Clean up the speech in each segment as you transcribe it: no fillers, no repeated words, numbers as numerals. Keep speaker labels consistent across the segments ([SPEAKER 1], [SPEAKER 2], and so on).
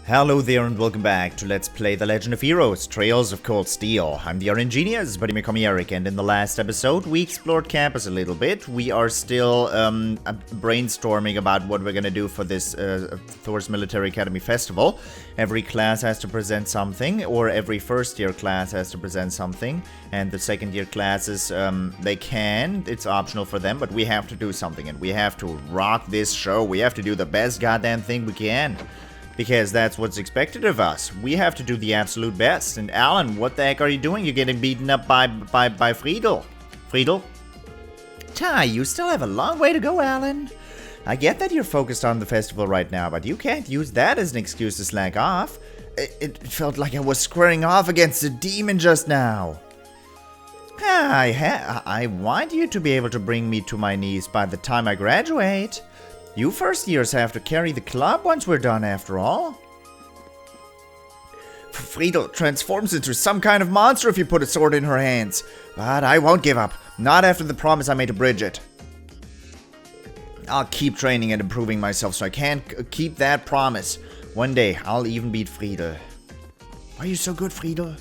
[SPEAKER 1] Hello there and welcome back to Let's Play The Legend of Heroes, Trails of Cold Steel. I'm the RNGenius, but you may call me Eric, and in the last episode we explored campus a little bit. We are still brainstorming about what we're gonna do for this Thors Military Academy festival. Every class has to present something, or every first year class has to present something, and the second year classes, they can, it's optional for them, but we have to do something, and we have to rock this show. We have to do the best goddamn thing we can. Because that's what's expected of us. We have to do the absolute best. And Alan, what the heck are you doing? You're getting beaten up by Friedel. Friedel? You still have a long way to go, Alan. I get that you're focused on the festival right now, but you can't use that as an excuse to slack off. It felt like I was squaring off against a demon just now. I want you to be able to bring me to my knees by the time I graduate. You first years have to carry the club once we're done, after all. Friedel transforms into some kind of monster if you put a sword in her hands. But I won't give up. Not after the promise I made to Bridget. I'll keep training and improving myself so I can keep that promise. One day, I'll even beat Friedel. Are you so good, Friedel?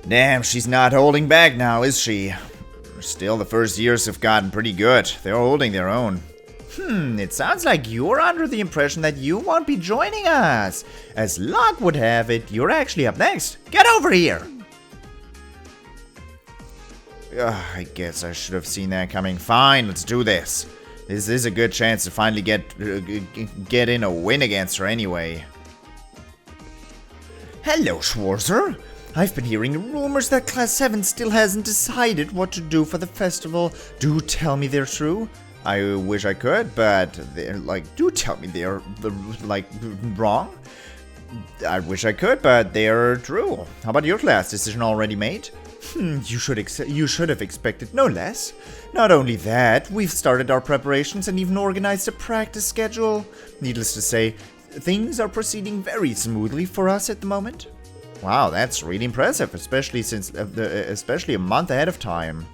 [SPEAKER 1] Damn, she's not holding back now, is she? Still, the first years have gotten pretty good. They're holding their own. It sounds like you're under the impression that you won't be joining us. As luck would have it, you're actually up next. Get over here! I guess I should have seen that coming. Fine, let's do this. This is a good chance to finally get in a win against her anyway. Hello, Schwarzer. I've been hearing rumors that Class 7 still hasn't decided what to do for the festival. Do tell me they're true. I wish I could, but they're do tell me they're wrong. I wish I could, but they're true. How about your class? Decision already made? You should have expected no less. Not only that, we've started our preparations and even organized a practice schedule. Needless to say, things are proceeding very smoothly for us at the moment. Wow, that's really impressive, especially a month ahead of time.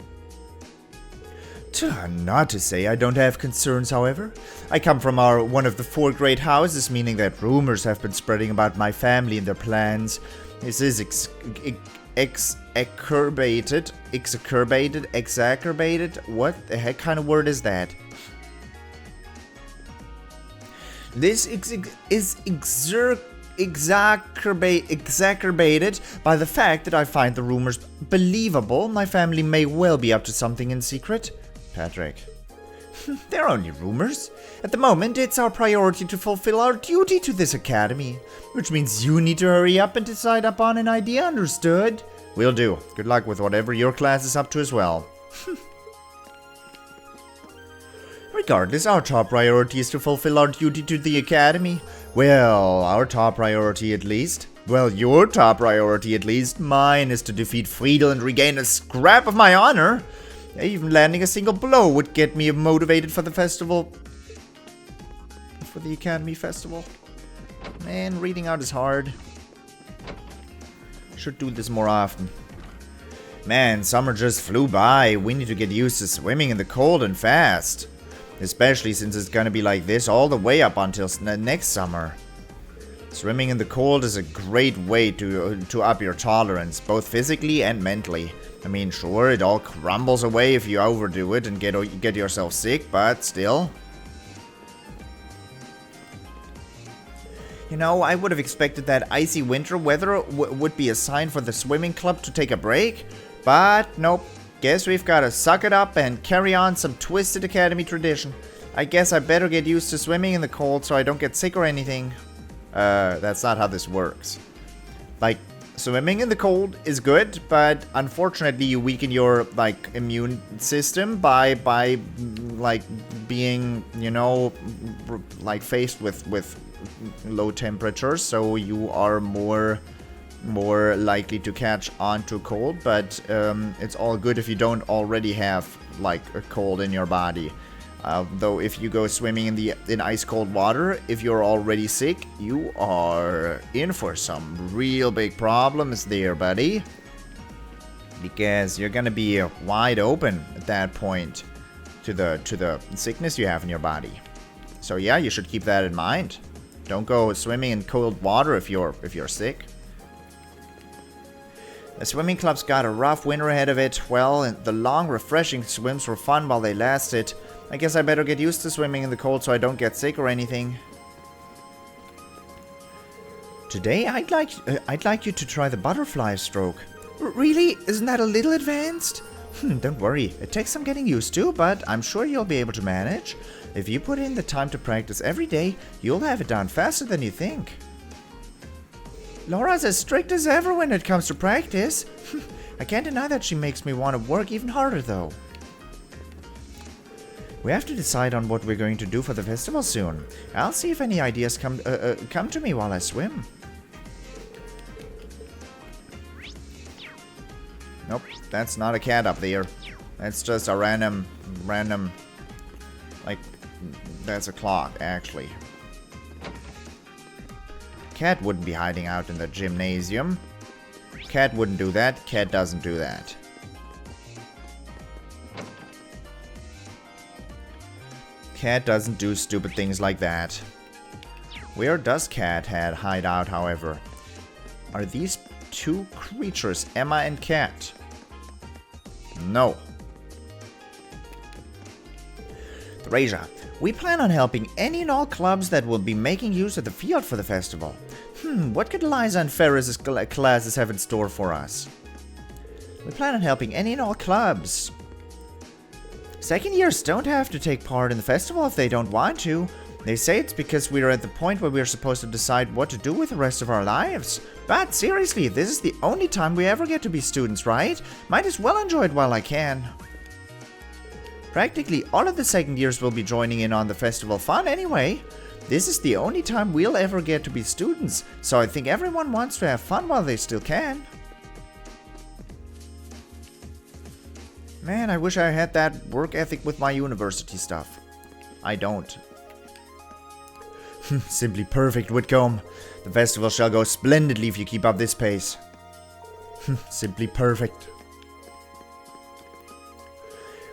[SPEAKER 1] Not to say I don't have concerns, however. I come from one of the 4 great houses, meaning that rumors have been spreading about my family and their plans. This is exacerbated. What the heck kind of word is that? This is exacerbated by the fact that I find the rumors believable. My family may well be up to something in secret. Patrick. They're only rumors. At the moment, it's our priority to fulfill our duty to this academy. Which means you need to hurry up and decide upon an idea, understood? Will do. Good luck with whatever your class is up to as well. Regardless, our top priority is to fulfill our duty to the academy. Well, our top priority at least. Well, your top priority at least. Mine is to defeat Friedel and regain a scrap of my honor. Even landing a single blow would get me motivated for the festival. For the academy festival. Man, reading out is hard. Should do this more often. Man, summer just flew by. We need to get used to swimming in the cold and fast. Especially since it's gonna be like this all the way up until next summer. Swimming in the cold is a great way to up your tolerance, both physically and mentally. I mean, sure, it all crumbles away if you overdo it and get yourself sick, but still. You know, I would have expected that icy winter weather would be a sign for the swimming club to take a break, but nope. Guess we've gotta suck it up and carry on some twisted academy tradition. I guess I better get used to swimming in the cold so I don't get sick or anything. That's not how this works. Swimming in the cold is good, but unfortunately you weaken your, immune system by being, faced with low temperatures, so you are more likely to catch on to cold, but it's all good if you don't already have a cold in your body. Though if you go swimming in ice cold water, if you're already sick, you are in for some real big problems there, buddy. Because you're gonna be wide open at that point to the sickness you have in your body. So yeah, you should keep that in mind. Don't go swimming in cold water if you're sick. The swimming club's got a rough winter ahead of it. Well, the long, refreshing swims were fun while they lasted. I guess I better get used to swimming in the cold so I don't get sick or anything. Today, I'd like you to try the butterfly stroke. Really? Isn't that a little advanced? Don't worry. It takes some getting used to, but I'm sure you'll be able to manage. If you put in the time to practice every day, you'll have it down faster than you think. Laura's as strict as ever when it comes to practice. I can't deny that she makes me want to work even harder, though. We have to decide on what we're going to do for the festival soon. I'll see if any ideas come to me while I swim. Nope, that's not a cat up there. That's just a random, like, that's a clock, actually. Cat wouldn't be hiding out in the gymnasium. Cat wouldn't do that. Cat doesn't do that. Cat doesn't do stupid things like that. Where does Cat hide out, however? Are these two creatures, Emma and Cat? No. Thrasia, we plan on helping any and all clubs that will be making use of the field for the festival. What could Liza and Ferris's classes have in store for us? We plan on helping any and all clubs. Second years don't have to take part in the festival if they don't want to. They say it's because we're at the point where we're supposed to decide what to do with the rest of our lives. But seriously, this is the only time we ever get to be students, right? Might as well enjoy it while I can. Practically all of the second years will be joining in on the festival fun anyway. This is the only time we'll ever get to be students, so I think everyone wants to have fun while they still can. Man, I wish I had that work ethic with my university stuff. I don't. Simply perfect, Whitcomb. The festival shall go splendidly if you keep up this pace. Simply perfect.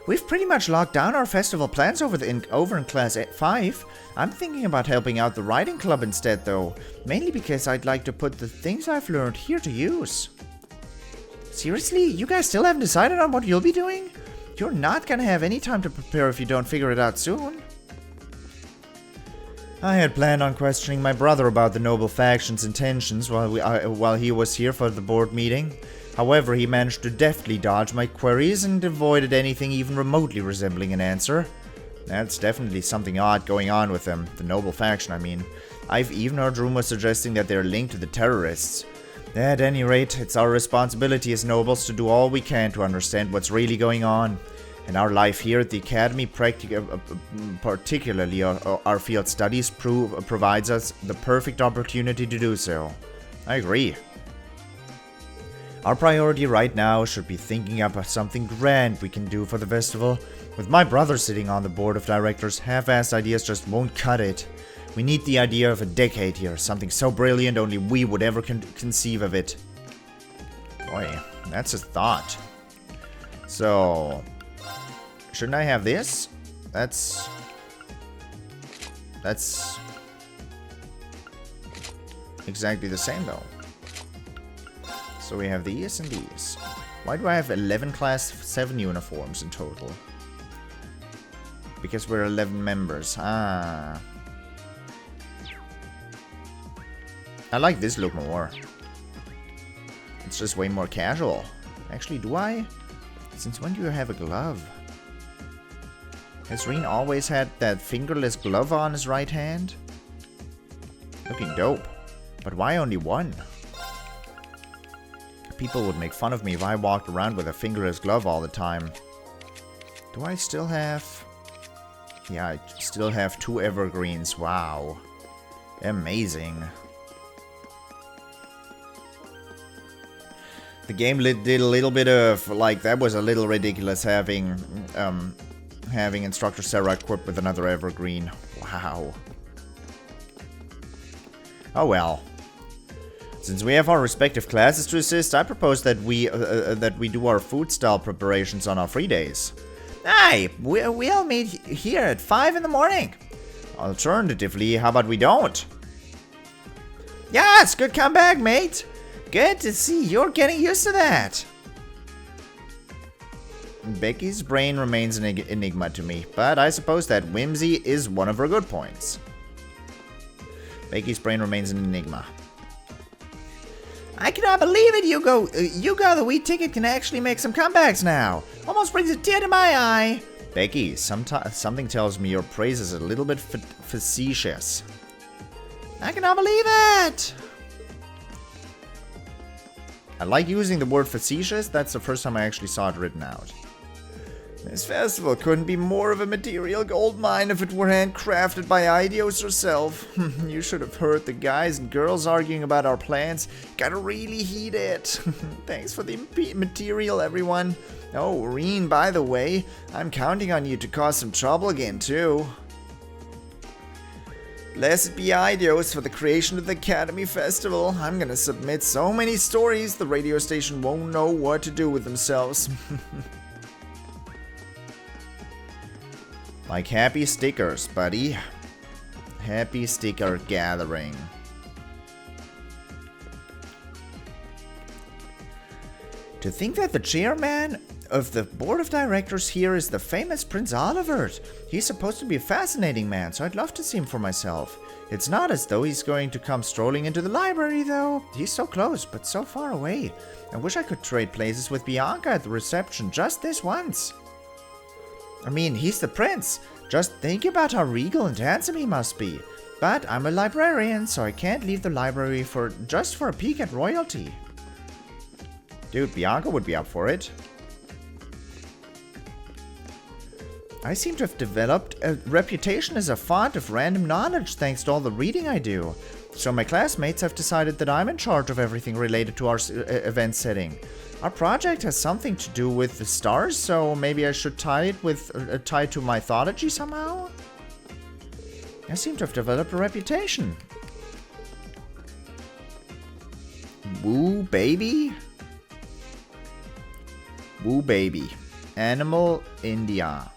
[SPEAKER 1] We've pretty much locked down our festival plans over in Class 5. I'm thinking about helping out the writing club instead, though. Mainly because I'd like to put the things I've learned here to use. Seriously? You guys still haven't decided on what you'll be doing? You're not gonna have any time to prepare if you don't figure it out soon. I had planned on questioning my brother about the noble faction's intentions while he was here for the board meeting. However, he managed to deftly dodge my queries and avoided anything even remotely resembling an answer. That's definitely something odd going on with them, the noble faction I mean. I've even heard rumors suggesting that they're linked to the terrorists. At any rate, it's our responsibility as nobles to do all we can to understand what's really going on. And our life here at the Academy, particularly our field studies, provides us the perfect opportunity to do so. I agree. Our priority right now should be thinking up of something grand we can do for the festival. With my brother sitting on the board of directors, half-assed ideas just won't cut it. We need the idea of a decade here, something so brilliant only we would ever conceive of it. Boy, that's a thought. So, shouldn't I have this? That's exactly the same though. So we have these and these. Why do I have 11 Class 7 uniforms in total? Because we're 11 members. Ah. I like this look more. It's just way more casual. Actually, do I? Since when do you have a glove? Has Rean always had that fingerless glove on his right hand? Looking dope. But why only one? People would make fun of me if I walked around with a fingerless glove all the time. Do I still have... Yeah, I still have 2 evergreens. Wow. Amazing. The game did a little bit of, like, that was a little ridiculous having Instructor Sarah equipped with another evergreen. Wow. Oh well. Since we have our respective classes to assist, I propose that we do our food style preparations on our free days. Aye, we'll meet here at 5 in the morning. Alternatively, how about we don't? Yes, good comeback, mate. Good to see you're getting used to that. Becky's brain remains an enigma to me, but I suppose that whimsy is one of her good points. Becky's brain remains an enigma. I cannot believe it, Hugo. Hugo, the wheat ticket can actually make some comebacks now. Almost brings a tear to my eye. Becky, something tells me your praise is a little bit facetious. I cannot believe it. I like using the word facetious. That's the first time I actually saw it written out. This festival couldn't be more of a material goldmine if it were handcrafted by Eidos herself. You should have heard the guys and girls arguing about our plans. Got really heated. Thanks for the material, everyone. Oh, Rean, by the way, I'm counting on you to cause some trouble again, too. Blessed be Eidos for the creation of the Academy Festival. I'm gonna submit so many stories the radio station won't know what to do with themselves. Like happy stickers, buddy. Happy sticker gathering. To think that the chairman of the board of directors here is the famous Prince Oliviert. He's supposed to be a fascinating man, so I'd love to see him for myself. It's not as though he's going to come strolling into the library, though. He's so close, but so far away. I wish I could trade places with Bianca at the reception just this once. I mean, he's the prince. Just think about how regal and handsome he must be. But I'm a librarian, so I can't leave the library just for a peek at royalty. Dude, Bianca would be up for it. I seem to have developed a reputation as a font of random knowledge thanks to all the reading I do. So my classmates have decided that I'm in charge of everything related to our event setting. Our project has something to do with the stars, so maybe I should tie it to mythology somehow? I seem to have developed a reputation. Woo baby? Woo baby. Animal India.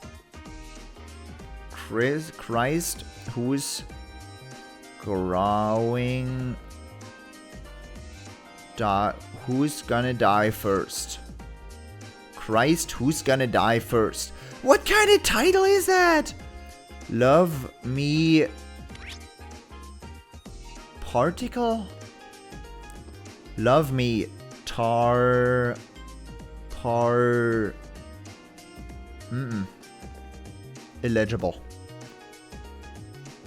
[SPEAKER 1] Christ, who's growing... Who's gonna die first? Christ, who's gonna die first? What kind of title is that? Love me... Particle? Love me... Illegible.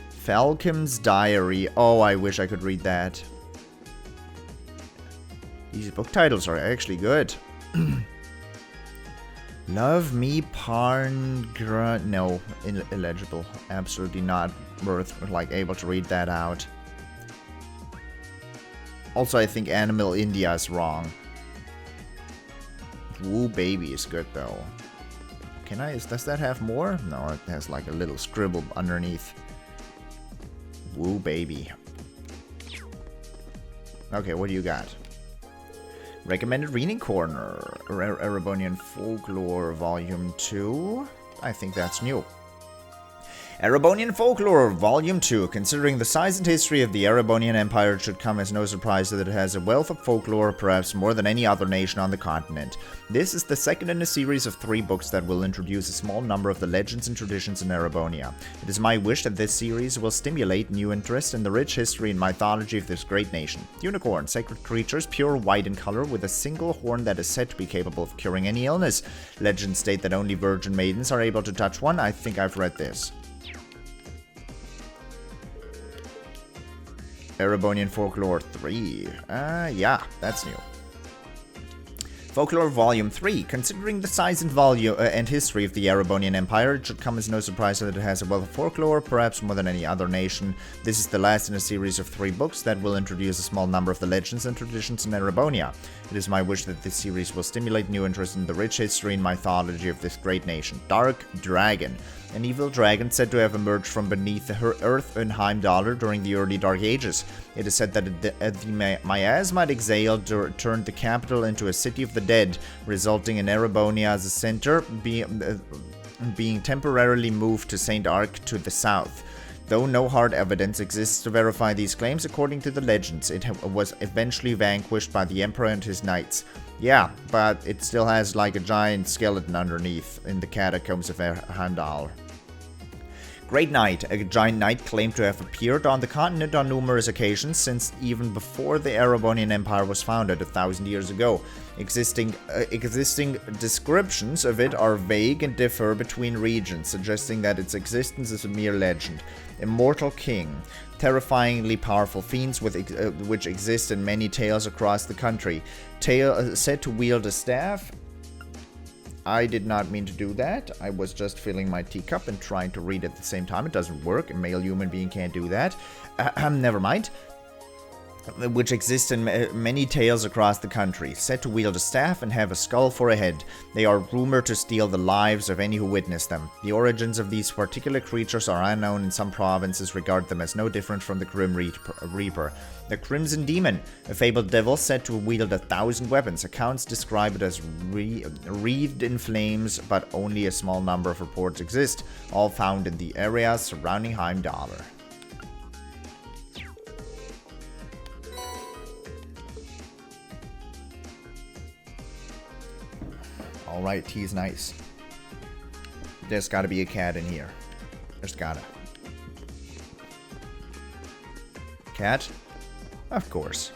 [SPEAKER 1] Falcom's Diary. Oh, I wish I could read that. These book titles are actually good. Love me Parngra... No, illegible. Absolutely not worth, able to read that out. Also, I think Animal India is wrong. Woo Baby is good, though. Does that have more? No, it has like a little scribble underneath. Woo Baby. Okay, what do you got? Recommended Reading Corner. Erebonian Folklore Volume 2. I think that's new. Erebonian Folklore Volume 2. Considering the size and history of the Erebonian Empire, it should come as no surprise that it has a wealth of folklore, perhaps more than any other nation on the continent. This is the second in a series of 3 books that will introduce a small number of the legends and traditions in Erebonia. It is my wish that this series will stimulate new interest in the rich history and mythology of this great nation. Unicorn, sacred creatures, pure white in color, with a single horn that is said to be capable of curing any illness. Legends state that only virgin maidens are able to touch one. I think I've read this. Erebonian Folklore 3. Yeah, that's new. Folklore Volume 3. Considering the size and volume and history of the Erebonian Empire, it should come as no surprise that it has a wealth of folklore, perhaps more than any other nation. This is the last in a series of 3 books that will introduce a small number of the legends and traditions in Erebonia. It is my wish that this series will stimulate new interest in the rich history and mythology of this great nation. Dark Dragon. An evil dragon said to have emerged from beneath the Earth-Unheim dollar during the early Dark Ages. It is said that the miasmatic Xale turned the capital into a city of the dead, resulting in Erebonia as a center being temporarily moved to St. Arc to the south. Though no hard evidence exists to verify these claims, according to the legends, it was eventually vanquished by the Emperor and his knights. Yeah, but it still has like a giant skeleton underneath in the catacombs of Handal. Great Knight, a giant knight claimed to have appeared on the continent on numerous occasions since even before the Erebonian Empire was founded 1,000 years ago. Existing descriptions of it are vague and differ between regions, suggesting that its existence is a mere legend. Immortal King, terrifyingly powerful fiends which exist in many tales across the country. Said to wield a staff. I did not mean to do that. I was just filling my teacup and trying to read at the same time. It doesn't work. A male human being can't do that. Never mind. Which exist in many tales across the country. Said to wield a staff and have a skull for a head. They are rumored to steal the lives of any who witness them. The origins of these particular creatures are unknown. In some provinces regard them as no different from the Grim Reaper. The Crimson Demon, a fabled devil said to wield 1,000 weapons. Accounts describe it as wreathed in flames, but only a small number of reports exist, all found in the areas surrounding Heimdall. Alright, he's nice. There's gotta be a cat in here. There's gotta. Cat? Of course.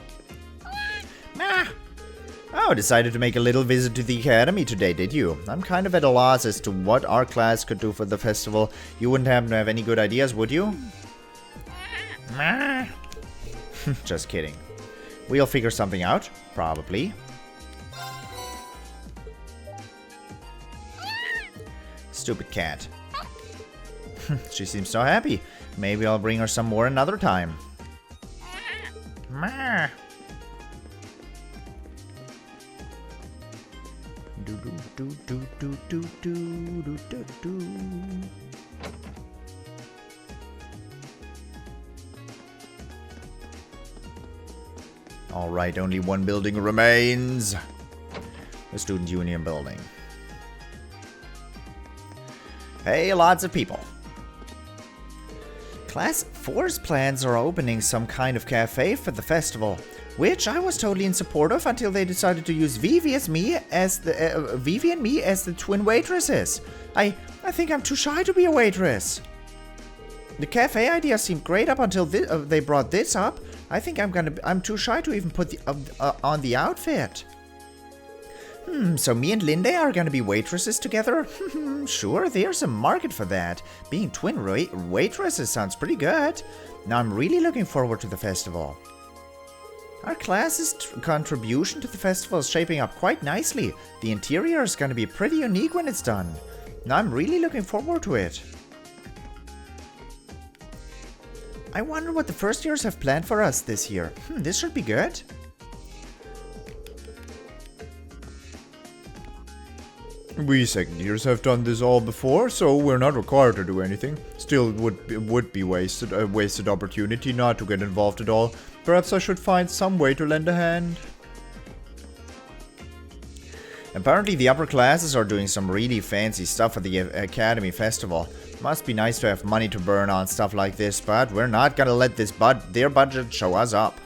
[SPEAKER 1] Oh, decided to make a little visit to the academy today, did you? I'm kind of at a loss as to what our class could do for the festival. You wouldn't happen to have any good ideas, would you? Just kidding. We'll figure something out, probably. Stupid cat. She seems so happy. Maybe I'll bring her some more another time. Alright, only one building remains. The Student Union building. Hey, lots of people. Class 4's plans are opening some kind of cafe for the festival, which I was totally in support of until they decided to use Vivi and me as the twin waitresses. I think I'm too shy to be a waitress. The cafe idea seemed great up until they brought this up. I think I'm too shy to even put on the outfit. So me and Linde are gonna be waitresses together? Sure, there's a market for that. Being twin waitresses sounds pretty good. Now I'm really looking forward to the festival. Our class's contribution to the festival is shaping up quite nicely. The interior is gonna be pretty unique when it's done. Now I'm really looking forward to it. I wonder what the first years have planned for us this year. This should be good. We second years have done this all before, so we're not required to do anything. Still, it would be a wasted opportunity not to get involved at all. Perhaps I should find some way to lend a hand. Apparently the upper classes are doing some really fancy stuff at the Academy Festival. Must be nice to have money to burn on stuff like this, but we're not gonna let their budget show us up.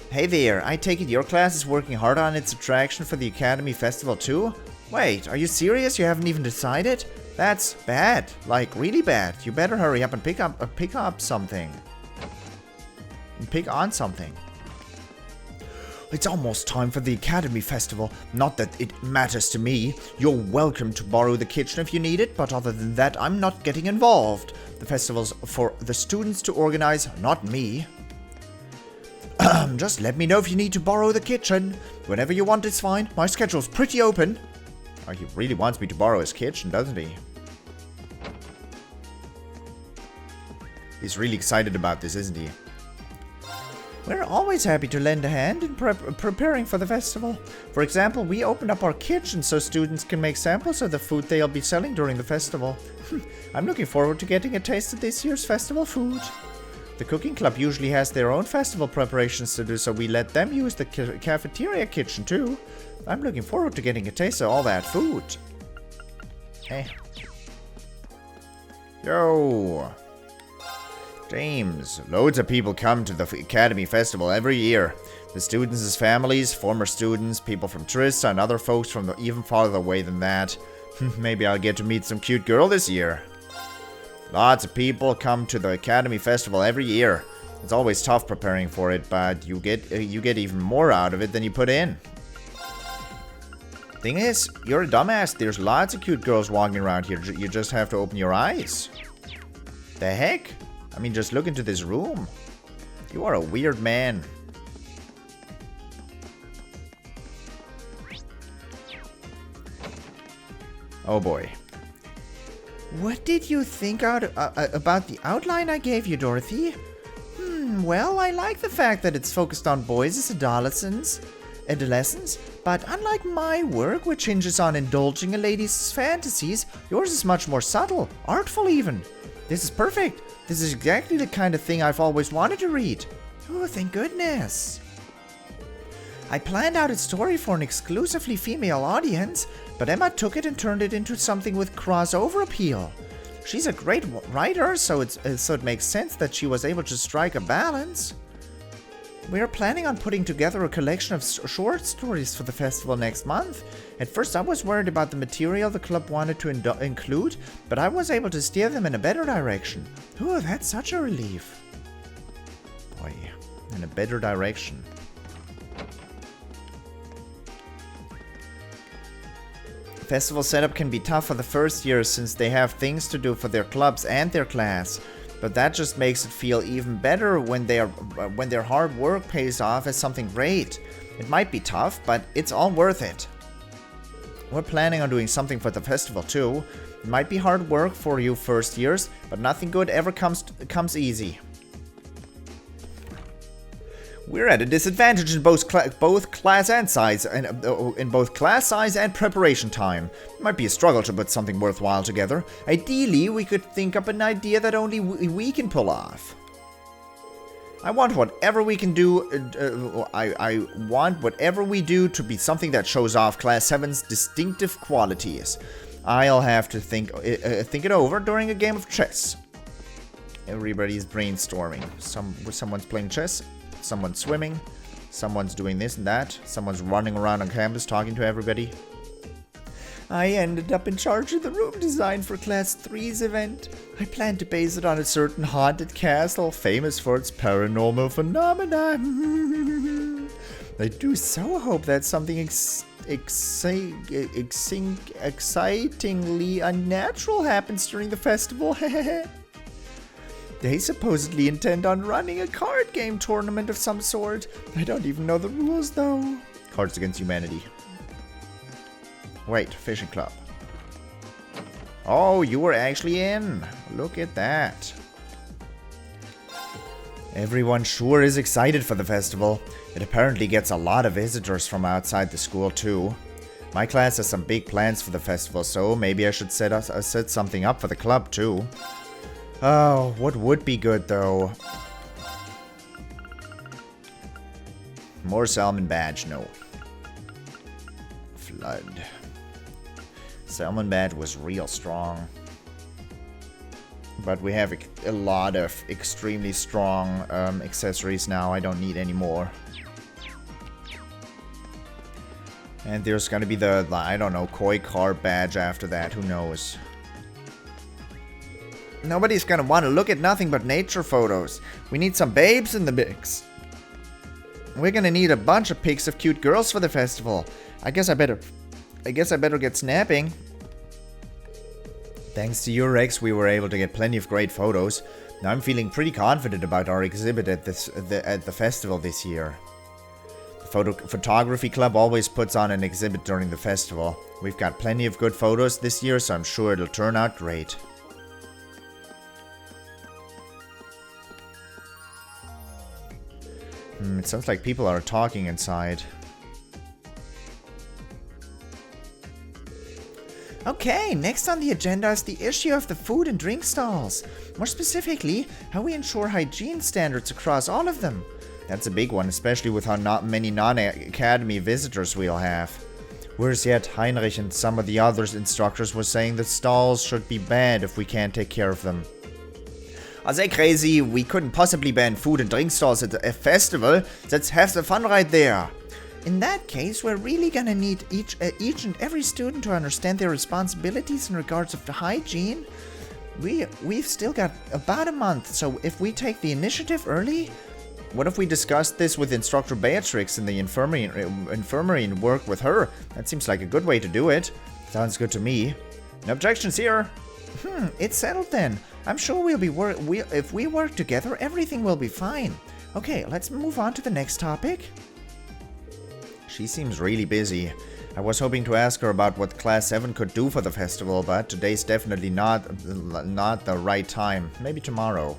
[SPEAKER 1] Hey there, I take it your class is working hard on its attraction for the Academy Festival too? Wait, are you serious? You haven't even decided? That's bad. Like, really bad. You better hurry up and pick up something. Pick on something. It's almost time for the Academy Festival. Not that it matters to me. You're welcome to borrow the kitchen if you need it, but other than that, I'm not getting involved. The festival's for the students to organize, not me. Just let me know if you need to borrow the kitchen. Whenever you want, it's fine. My schedule's pretty open. Oh, he really wants me to borrow his kitchen, doesn't he? He's really excited about this, isn't he? We're always happy to lend a hand in preparing for the festival. For example, we opened up our kitchen so students can make samples of the food they'll be selling during the festival. I'm looking forward to getting a taste of this year's festival food. The cooking club usually has their own festival preparations to do, so we let them use the cafeteria kitchen too. I'm looking forward to getting a taste of all that food. Hey. Yo! James, loads of people come to the Academy Festival every year. The students' families, former students, people from Trista, and other folks from even farther away than that. Maybe I'll get to meet some cute girl this year. Lots of people come to the Academy Festival every year. It's always tough preparing for it, but you get even more out of it than you put in. Thing is, you're a dumbass. There's lots of cute girls walking around here. You just have to open your eyes. The heck? I mean, just look into this room. You are a weird man. Oh boy. What did you think about the outline I gave you, Dorothy? Well, I like the fact that it's focused on boys as adolescents, but unlike my work, which hinges on indulging a lady's fantasies, yours is much more subtle, artful even. This is perfect. This is exactly the kind of thing I've always wanted to read. Oh, thank goodness. I planned out a story for an exclusively female audience, but Emma took it and turned it into something with crossover appeal. She's a great writer, so it makes sense that she was able to strike a balance. We are planning on putting together a collection of short stories for the festival next month. At first I was worried about the material the club wanted to include, but I was able to steer them in a better direction. Oh, that's such a relief. Boy, in a better direction. Festival setup can be tough for the first year since they have things to do for their clubs and their class. But that just makes it feel even better when their hard work pays off as something great. It might be tough, but it's all worth it. We're planning on doing something for the festival too. It might be hard work for you first years, but nothing good ever comes easy. We're at a disadvantage in both class and size, and in both class size and preparation time. It might be a struggle to put something worthwhile together. Ideally, we could think up an idea that only we can pull off. I want whatever we can do. I want whatever we do to be something that shows off Class VII's distinctive qualities. I'll have to think it over during a game of chess. Everybody's brainstorming. Someone's playing chess. Someone's swimming, someone's doing this and that, someone's running around on campus talking to everybody. I ended up in charge of the room design for Class III's event. I plan to base it on a certain haunted castle famous for its paranormal phenomena. I do so hope that something excitingly unnatural happens during the festival. They supposedly intend on running a card game tournament of some sort. I don't even know the rules, though. Cards Against Humanity. Wait, fishing club. Oh, you were actually in. Look at that. Everyone sure is excited for the festival. It apparently gets a lot of visitors from outside the school, too. My class has some big plans for the festival, so maybe I should set something up for the club, too. Oh, what would be good, though? More salmon badge, no. Flood. Salmon badge was real strong. But we have a lot of extremely strong accessories now. I don't need any more. And there's gonna be the I don't know, koi carp badge after that. Who knows? Nobody's gonna want to look at nothing but nature photos. We need some babes in the mix. We're gonna need a bunch of pics of cute girls for the festival. I guess I better get snapping. Thanks to your ex, we were able to get plenty of great photos. Now I'm feeling pretty confident about our exhibit at the festival this year. The photography club always puts on an exhibit during the festival. We've got plenty of good photos this year, so I'm sure it'll turn out great. It sounds like people are talking inside. Okay, next on the agenda is the issue of the food and drink stalls. More specifically, how we ensure hygiene standards across all of them. That's a big one, especially with how many non-academy visitors we'll have. Whereas yet Heinrich and some of the other instructors were saying that stalls should be banned if we can't take care of them. Are they crazy? We couldn't possibly ban food and drink stalls at a festival. That's half the fun right there. In that case, we're really gonna need each and every student to understand their responsibilities in regards of the hygiene. We've still got about a month, so if we take the initiative early... What if we discuss this with Instructor Beatrix in the infirmary and work with her? That seems like a good way to do it. Sounds good to me. No objections here. It's settled then. I'm sure if we work together, everything will be fine. Okay, let's move on to the next topic. She seems really busy. I was hoping to ask her about what Class 7 could do for the festival, but today's definitely not the right time. Maybe tomorrow.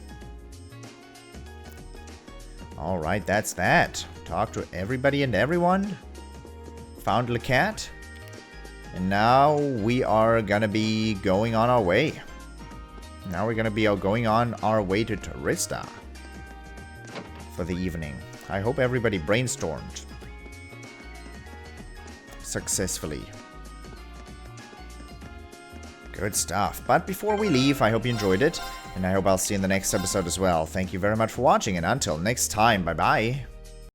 [SPEAKER 1] Alright, that's that. Talk to everybody and everyone. Found Le Cat. And now we are gonna be going on our way. Now we're gonna be going on our way to Tarista for the evening. I hope everybody brainstormed successfully. Good stuff. But before we leave, I hope you enjoyed it. And I hope I'll see you in the next episode as well. Thank you very much for watching, and until next time, bye-bye.